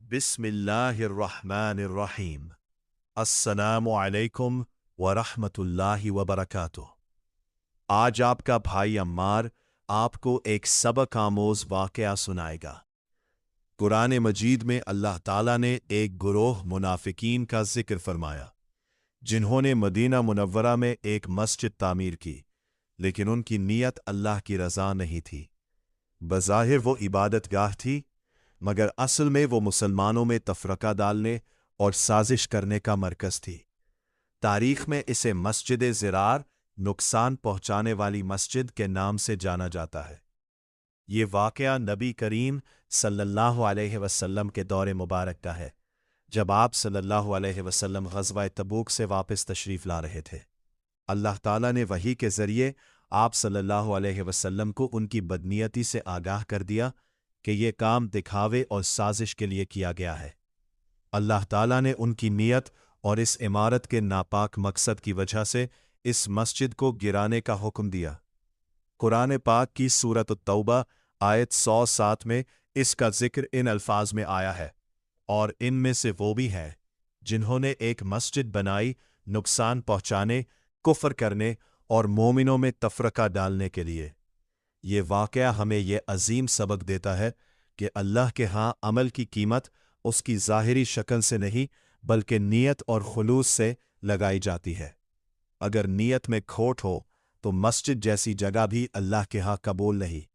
बिस्मिल्लाहिर्रहमानिर्रहीम। अस्सलामु अलैकुम वरहमतुल्लाहि वबरकातुह। आज आपका भाई अम्मार आपको एक सबक आमोज वाक़या सुनाएगा। कुरान मजीद में अल्लाह ताला ने एक गुरोह मुनाफिकीन का जिक्र फरमाया जिन्होंने मदीना मुनव्वरा में एक मस्जिद तामीर की, लेकिन उनकी नीयत अल्लाह की रज़ा नहीं थी। बज़ाहिर वो इबादतगाह थी, मगर असल में वो मुसलमानों में तफरका डालने और साजिश करने का मरकज़ थी। तारीख़ में इसे मस्जिद ज़िरार, नुकसान पहुँचाने वाली मस्जिद के नाम से जाना जाता है। ये वाक़या नबी करीम सल्लल्लाहु अलैहि वसल्लम के दौरे मुबारक का है, जब आप सल्लल्लाहु अलैहि वसल्लम ग़ज़वा तबूक से वापस तशरीफ़ ला रहे थे। अल्लाह ताला ने वही के ज़रिए आप सल्लल्लाहु अलैहि वसल्लम को उनकी बदनीयती से आगाह कर दिया कि ये काम दिखावे और साजिश के लिए किया गया है। अल्लाह ताला ने उनकी नीयत और इस इमारत के नापाक मकसद की वजह से इस मस्जिद को गिराने का हुक्म दिया। कुरान पाक की सूरत तौबा आयत 107 में इसका जिक्र इन अल्फाज में आया है, और इनमें से वो भी हैं जिन्होंने एक मस्जिद बनाई नुकसान पहुँचाने, कुफ्र करने और मोमिनों में तफरका डालने के लिए। ये वाक़या हमें ये अजीम सबक देता है कि अल्लाह के यहाँ अमल की कीमत उसकी ज़ाहिरी शक्ल से नहीं बल्कि नीयत और खुलूस से लगाई जाती है। अगर नीयत में खोट हो तो मस्जिद जैसी जगह भी अल्लाह के यहाँ कबूल नहीं।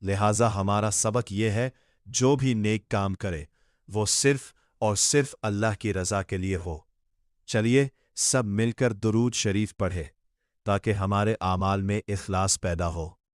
लिहाजा हमारा सबक ये है, जो भी नेक काम करे वो सिर्फ और सिर्फ अल्लाह की रज़ा के लिए हो। चलिए सब मिलकर दुरूद शरीफ पढ़े ताकि हमारे आमाल में इखलास पैदा हो।